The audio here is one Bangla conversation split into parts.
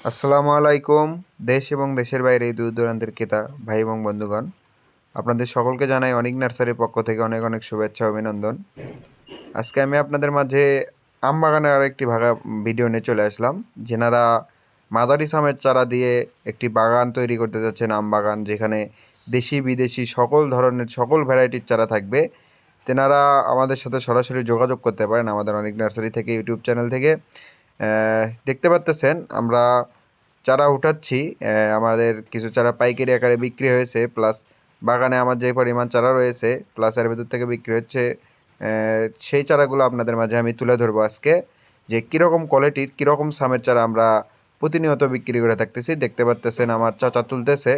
আসসালামু আলাইকুম। দেশ এবং দেশের বাইরে দূর দূরান্তের ক্রেতা ভাই এবং বন্ধুগণ, আপনাদের সকলকে জানাই অনেক নার্সারির পক্ষ থেকে অনেক অনেক শুভেচ্ছা ও অভিনন্দন। আজকে আমি আপনাদের মাঝে আম বাগানের আরেকটি ভিডিও নিয়ে চলে আসলাম। যেনারা মাদারি আমের চারা দিয়ে একটি বাগান তৈরি করতে যাচ্ছেন, আম বাগান, যেখানে দেশি বিদেশি সকল ধরনের সকল ভ্যারাইটির চারা থাকবে, তেনারা আমাদের সাথে সরাসরি যোগাযোগ করতে পারেন আমাদের অনেক নার্সারি থেকে, ইউটিউব চ্যানেল থেকে। দেখতে পারতেছেন আমরা চারা উঠাচ্ছি। আমাদের কিছু চারা পাইকারি আকারে বিক্রি হয়েছে, প্লাস বাগানে আমার যে পরিমাণ চারা রয়েছে প্লাস এর ভেতর থেকে বিক্রি হচ্ছে। সেই চারাগুলো আপনাদের মাঝে আমি তুলে ধরবো আজকে, যে কীরকম কোয়ালিটির কীরকম সামের চারা আমরা প্রতিনিয়ত বিক্রি করে থাকতেছি। দেখতে পারতেছেন আমার চাচা তুলতেছে।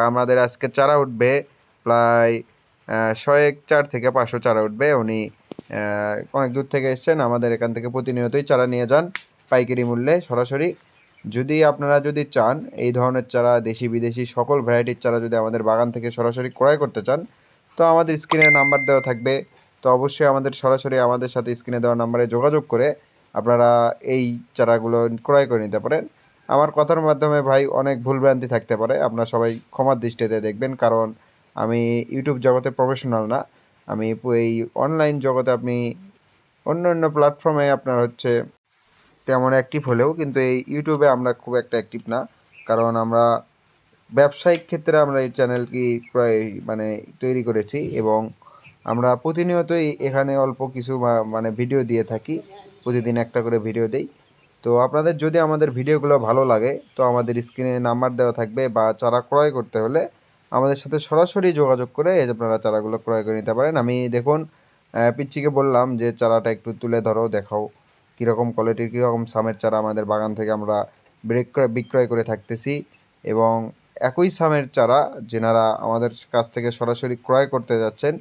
আমাদের আজকে চারা উঠবে প্রায় 100 থেকে 500 চারা উঠবে। উনি অনেক দূর থেকে এসছেন, আমাদের এখান থেকে প্রতিনিয়তই চারা নিয়ে যান পাইকারি মূল্যে সরাসরি। যদি আপনারা চান এই ধরনের চারা, দেশি বিদেশি সকল ভ্যারাইটির চারা যদি আমাদের বাগান থেকে সরাসরি ক্রয় করতে চান, তো আমাদের স্ক্রিনে নাম্বার দেওয়া থাকবে। তো অবশ্যই আমাদের সরাসরি আমাদের সাথে স্ক্রিনে দেওয়া নাম্বারে যোগাযোগ করে আপনারা এই চারাগুলো ক্রয় করে নিতে পারেন। আমার কথার মাধ্যমে ভাই অনেক ভুলভ্রান্তি থাকতে পারে, আপনারা সবাই ক্ষমার দৃষ্টিতে দেখবেন, কারণ আমি ইউটিউব জগতে প্রফেশনাল না। আমি এই অনলাইন জগতে আপনি অন্য অন্য প্ল্যাটফর্মে আপনার হচ্ছে তেমন অ্যাক্টিভ হলেও কিন্তু এই ইউটিউবে আমরা খুব একটা অ্যাক্টিভ না, কারণ আমরা ব্যবসায়িক ক্ষেত্রে আমরা এই চ্যানেলটি প্রায় তৈরি করেছি, এবং আমরা প্রতিনিয়তই এখানে অল্প কিছু মানে ভিডিও দিয়ে থাকি, প্রতিদিন একটা করে ভিডিও দেই। তো আপনাদের যদি আমাদের ভিডিওগুলো ভালো লাগে, তো আমাদের স্ক্রিনে নাম্বার দেওয়া থাকবে, বা চারা ক্রয় করতে হলে আমাদের সাথে সরাসরি যোগাযোগ করে আপনারা চারাগুলো ক্রয় করে নিতে পারেন। আমি দেখুন, পিচ্চিকে বললাম যে চারাটা একটু তুলে ধরো, দেখাও কীরকম কোয়ালিটির কীরকম সামের চারা আমাদের বাগান থেকে আমরা বিক্রয় করে থাকতেছি। এবং একই সামের চারা যেনারা আমাদের কাছ থেকে সরাসরি ক্রয় করতে যাচ্ছেন,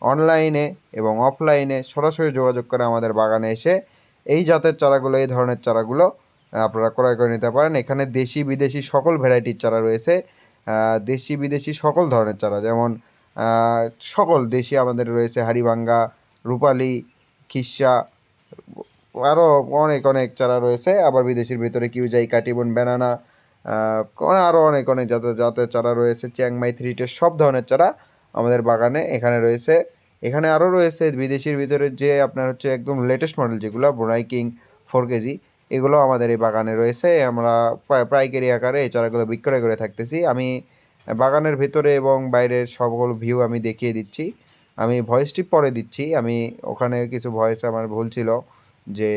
অনলাইনে এবং অফলাইনে সরাসরি যোগাযোগ করে আমাদের বাগানে এসে এই জাতের চারাগুলো, এই ধরনের চারাগুলো আপনারা ক্রয় করে নিতে পারেন। এখানে দেশি বিদেশি সকল ভ্যারাইটির চারা রয়েছে। দেশি বিদেশি সকল ধরনের চারা, যেমন সকল দেশি আমাদের রয়েছে হাড়িভাঙ্গা, রূপালি, খিসা, আরও অনেক অনেক চারা রয়েছে। আবার বিদেশির ভিতরে কিউজাই, কাটিবন, ব্যানানা, আরও অনেক অনেক জাতের জাতের চারা রয়েছে, চিয়াংমাই, থ্রিটের সব ধরনের চারা আমাদের বাগানে এখানে রয়েছে। এখানে আরও রয়েছে বিদেশির ভিতরে যে আপনার হচ্ছে একদম লেটেস্ট মডেল যেগুলো ব্রুনাই কিং 4 কেজি, এগুলো আমাদের এই বাগানে রয়েছে। আমরা পাইকারি আকারে এই চারাগুলো বিক্রয় করে থাকতেছি। আমি বাগানের ভিতরে এবং বাইরের সবগুলো ভিউ আমি দেখিয়ে দিচ্ছি। আমি ভয়েসটি পরে দিচ্ছি। আমি ওখানে কিছু ভয়েস আমার ভুল ছিল, যে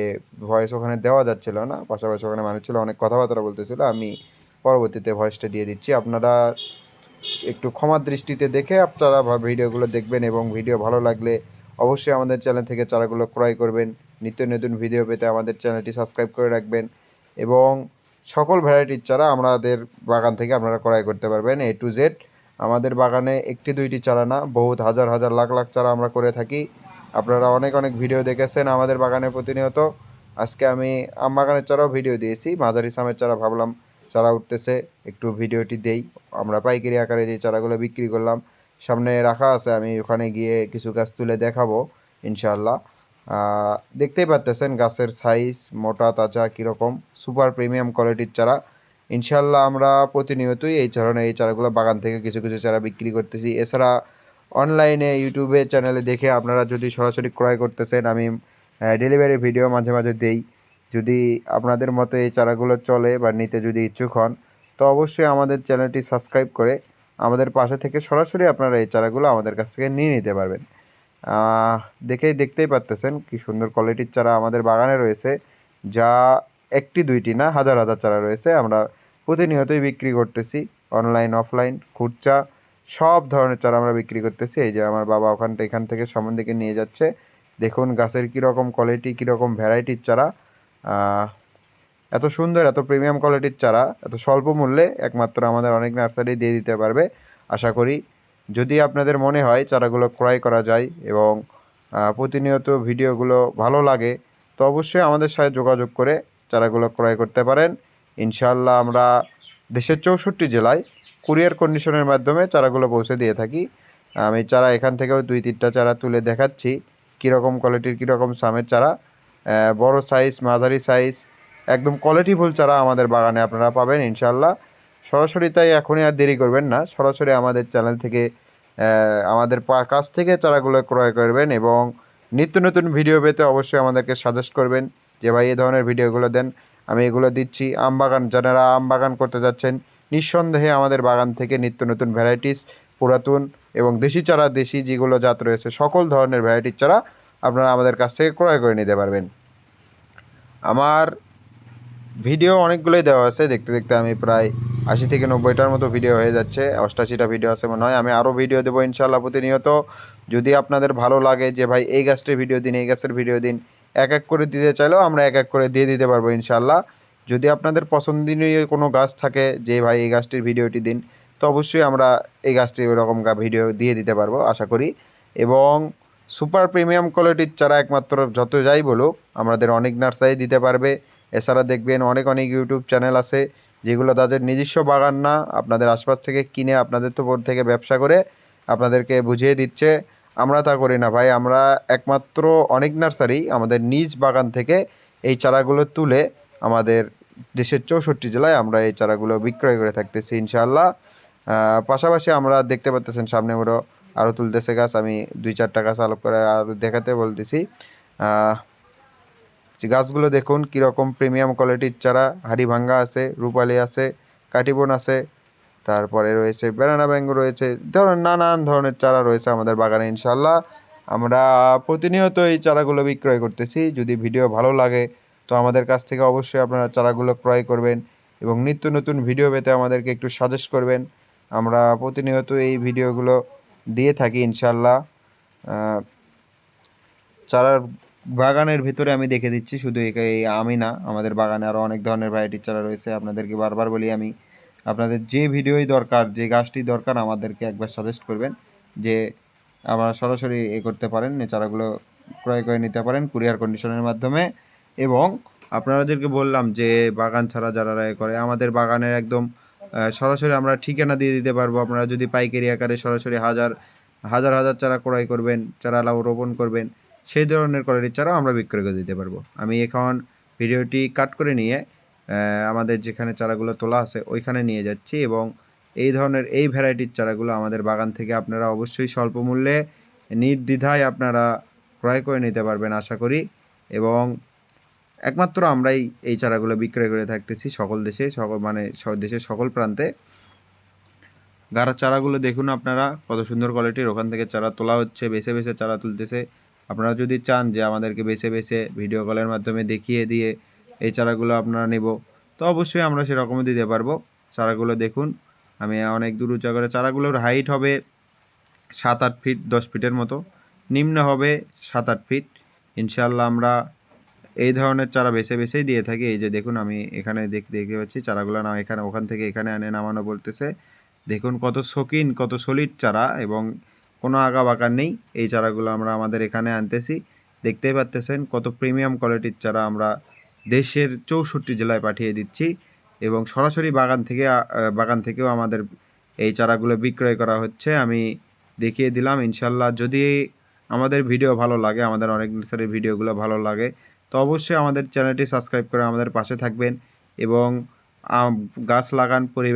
ভয়েস ওখানে দেওয়া যাচ্ছিল না, পাশাপাশি ওখানে মানুষ ছিল, অনেক কথাবার্তা বলতেছিল। আমি পরবর্তীতে ভয়েসটা দিয়ে দিচ্ছি। আপনারা একটু ক্ষমার দৃষ্টিতে দেখে আপনারা ভিডিওগুলো দেখবেন, এবং ভিডিও ভালো লাগলে অবশ্যই আমাদের চ্যানেল থেকে চারাগুলো ক্রয় করবেন। নিত্য নতুন ভিডিও পেতে আমাদের চ্যানেলটি সাবস্ক্রাইব করে রাখবেন, এবং সকল ভ্যারাইটির চারা আমাদের বাগান থেকে আপনারা ক্রয় করতে পারবেন, এ টু জেড। আমাদের বাগানে একটি দুইটি চারা না, বহুত হাজার হাজার লাখ লাখ চারা আমরা করে থাকি। আপনারা অনেক অনেক ভিডিও দেখেছেন আমাদের বাগানে প্রতিনিয়ত। আজকে আমি আম বাগানের চারাও ভিডিও দিয়েছি, মাঝারি সামের চারা ভাবলাম চারা উঠতেছে একটু ভিডিওটি দেই। আমরা পাইকারি আকারে যে চারাগুলো বিক্রি করলাম সামনে রাখা আছে, আমি ওখানে গিয়ে কিছু গাছ তুলে দেখাবো ইনশাআল্লাহ। দেখতেই পারতেছেন গাছের সাইজ, মোটা তাজা কীরকম, সুপার প্রিমিয়াম কোয়ালিটির চারা। ইনশাআল্লাহ আমরা প্রতিনিয়তই এই ধরনের এই চারাগুলো বাগান থেকে কিছু কিছু চারা বিক্রি করতেছি। এছাড়া অনলাইনে ইউটিউবে চ্যানেলে দেখে আপনারা যদি সরাসরি ক্রয় করতেছেন, আমি ডেলিভারি ভিডিও মাঝে মাঝে দেই। যদি আপনাদের মতো এই চারাগুলো চলে বা নিতে যদি ইচ্ছুক হন, তো অবশ্যই আমাদের চ্যানেলটি সাবস্ক্রাইব করে আমাদের পাশে থেকে সরাসরি আপনারা এই চারাগুলো আমাদের কাছ থেকে নিয়ে নিতে পারবেন। দেখতেই পারতেছেন কি সুন্দর কোয়ালিটির চারা আমাদের বাগানে রয়েছে, যা একটি দুইটি না, হাজার হাজার চারা রয়েছে। আমরা প্রতিনিয়তই বিক্রি করতেছি, অনলাইন অফলাইন খুচরা সব ধরনের চারা আমরা বিক্রি করতেছি। এই যে আমার বাবা এখান থেকে সামন দিকে নিয়ে যাচ্ছে, দেখুন গাছের কীরকম কোয়ালিটি, কীরকম ভ্যারাইটির চারা। এত সুন্দর, এত প্রিমিয়াম কোয়ালিটির চারা এত স্বল্প মূল্যে একমাত্র আমাদের অনেক নার্সারি দিয়ে দিতে পারবে আশা করি। যদি আপনাদের মনে হয় চারাগুলো ক্রয় করা যায় এবং প্রতিনিয়ত ভিডিওগুলো ভালো লাগে, তো অবশ্যই আমাদের সাথে যোগাযোগ করে চারাগুলো ক্রয় করতে পারেন। ইনশাআল্লাহ আমরা দেশের 64 জেলায় কুরিয়ার কন্ডিশনের মাধ্যমে চারাগুলো পৌঁছে দিয়ে থাকি। আমি চারা এখান থেকেও 2-3টা চারা তুলে দেখাচ্ছি কীরকম কোয়ালিটির কীরকম সামের চারা। বড় সাইজ, মাঝারি সাইজ, একদম কোয়ালিটিফুল চারা আমাদের বাগানে আপনারা পাবেন ইনশাল্লাহ। সরাসরি তাই এখনই আর দেরি করবেন না, সরাসরি আমাদের চ্যানেল থেকে আমাদের কাছ থেকে চারাগুলো ক্রয় করবেন এবং নিত্য নতুন ভিডিও পেতে অবশ্যই আমাদেরকে সাজেস্ট করবেন যে ভাই এই ধরনের ভিডিওগুলো দেন, আমি এগুলো দিচ্ছি। আম বাগান, যারা আম বাগান করতে যাচ্ছেন নিঃসন্দেহে আমাদের বাগান থেকে নিত্য নতুন ভ্যারাইটিস, পুরাতন এবং দেশি চারা, দেশি যেগুলো জাত রয়েছে সকল ধরনের ভ্যারাইটির চারা আপনারা আমাদের কাছ থেকে ক্রয় করে নিতে পারবেন। আমার ভিডিও অনেকগুলোই দেওয়া আছে, দেখতে দেখতে আমি প্রায় 80 থেকে 90টার মতো ভিডিও হয়ে যাচ্ছে, 88টা ভিডিও আছে মনে হয়। আমি আরও ভিডিও দেবো ইনশাআল্লাহ প্রতিনিয়ত। যদি আপনাদের ভালো লাগে যে ভাই এই গাছটির ভিডিও দিন, এই গাছের ভিডিও দিন, এক এক করে দিতে চাইলেও আমরা এক এক করে দিয়ে দিতে পারবো ইনশাআল্লাহ। যদি আপনাদের পছন্দনীয় কোনো গাছ থাকে যে ভাই এই গাছটির ভিডিওটি দিন, তো অবশ্যই আমরা এই গাছটির ওরকম ভিডিও দিয়ে দিতে পারবো আশা করি। এবং সুপার প্রিমিয়াম কোয়ালিটির চারা একমাত্র যত যাই বলুক আমাদের অনেক নার্সারি দিতে পারবে। এছাড়া দেখবেন অনেক অনেক ইউটিউব চ্যানেল আছে যেগুলো তাদের নিজস্ব বাগান না, আপনাদের আশপাশ থেকে কিনে আপনাদের তো বোর্ড থেকে ব্যবসা করে আপনাদেরকে বুঝিয়ে দিচ্ছে। আমরা তা করি না ভাই, আমরা একমাত্র অনেক নার্সারি আমাদের নিজ বাগান থেকে এই চারাগুলো তুলে আমাদের দেশের 64 জেলায় আমরা এই চারাগুলো বিক্রয় করে থাকতেছি ইনশাআল্লাহ। পাশাপাশি আমরা দেখতে পাচ্তেছেন সামনে আরও তুলতেছে গাছ, আমি 2-4টা গাছ আলোক করে আরও দেখাতে বলতেছি। গাছগুলো দেখুন কীরকম প্রিমিয়াম কোয়ালিটির চারা, হাড়িভাঙ্গা আছে, রূপালি আছে, কাটিবন আছে, তারপরে রয়েছে ব্যানানা ব্যাঙ্গো রয়েছে, ধরুন নানান ধরনের চারা রয়েছে আমাদের বাগানে ইনশাল্লাহ। আমরা প্রতিনিয়ত এই চারাগুলো বিক্রয় করতেছি। যদি ভিডিও ভালো লাগে তো আমাদের কাছ থেকে অবশ্যই আপনারা চারাগুলো ক্রয় করবেন এবং নিত্য নতুন ভিডিও পেতে আমাদেরকে একটু সাজেস্ট করবেন। আমরা প্রতিনিয়ত এই ভিডিওগুলো দিয়ে থাকি ইনশাল্লাহ। চারার বাগানের ভিতরে আমি দেখে দিচ্ছি, শুধু এই আমি না, আমাদের বাগানে আরও অনেক ধরনের ভ্যারাইটির চারা রয়েছে। আপনাদেরকে বারবার বলি আমি, আপনাদের যে ভিডিওই দরকার, যে গাছটি দরকার আমাদেরকে একবার সাজেস্ট করবেন যে আমরা সরাসরি করতে পারেন, চারাগুলো ক্রয় করে নিতে পারেন কুরিয়ার কন্ডিশনের মাধ্যমে। এবং আপনাদেরকে বললাম যে বাগান ছাড়া যারা করে আমাদের বাগানের একদম সরাসরি আমরা ঠিকানা দিয়ে দিতে পারবো। আপনারা যদি পাইকারি আকারে সরাসরি হাজার হাজার চারা ক্রয় করবেন, চারা রোপণ করবেন, সেই ধরনের কোয়ালিটির চারাও আমরা বিক্রয় করে দিতে পারবো। আমি এখন ভিডিওটি কাট করে নিয়ে আমাদের যেখানে চারাগুলো তোলা আছে ওইখানে নিয়ে যাচ্ছি এবং এই ধরনের এই ভ্যারাইটির চারাগুলো আমাদের বাগান থেকে আপনারা অবশ্যই স্বল্প মূল্যে নির্দ্বিধায় আপনারা ক্রয় করে নিতে পারবেন আশা করি। এবং একমাত্র আমরাই এই চারাগুলো বিক্রয় করে থাকতেছি সকল দেশে, দেশের সকল প্রান্তে। চারাগুলো দেখুন আপনারা কত সুন্দর কোয়ালিটির, ওখান থেকে চারা তোলা হচ্ছে, বেছে বেছে চারা তুলতেছে। আপনারা যদি চান যে আমাদেরকে বেছে বেছে ভিডিও কলের মাধ্যমে দেখিয়ে দিয়ে এই চারাগুলো আপনারা নেব, তো অবশ্যই আমরা সেরকমই দিতে পারবো। চারাগুলো দেখুন, আমি অনেক দূর উঁচা করে, চারাগুলোর হাইট হবে 7-8 ফিট, 10 ফিটের মতো, নিম্ন হবে 7-8 ফিট ইনশাল্লাহ। আমরা এই ধরনের চারা বেছে বেছেই দিয়ে থাকি। এই যে দেখুন আমি এখানে দেখতে পাচ্ছি চারাগুলো না এখানে ওখান থেকে এখানে এনে নামানো বলতেছে। দেখুন কত শৌখিন, কত সলিড চারা এবং কোনো আগা বাঁকা নেই। এই চারাগুলো আমরা আমাদের এখানে আনতেছি, দেখতেই পাচ্তেছেন কত প্রিমিয়াম কোয়ালিটির চারা আমরা দেশের 64 জেলায় পাঠিয়ে দিচ্ছি এবং সরাসরি বাগান থেকেও আমাদের এই চারাগুলো বিক্রয় করা হচ্ছে। আমি দেখিয়ে দিলাম ইনশাল্লাহ। যদি আমাদের ভিডিও ভালো লাগে, আমাদের অনেক নার্সারির ভিডিওগুলো ভালো লাগে, তো অবশ্যই আমাদের চ্যানেলটি সাবস্ক্রাইব করে আমাদের পাশে থাকবেন এবং গাছ লাগান, পরিবেশ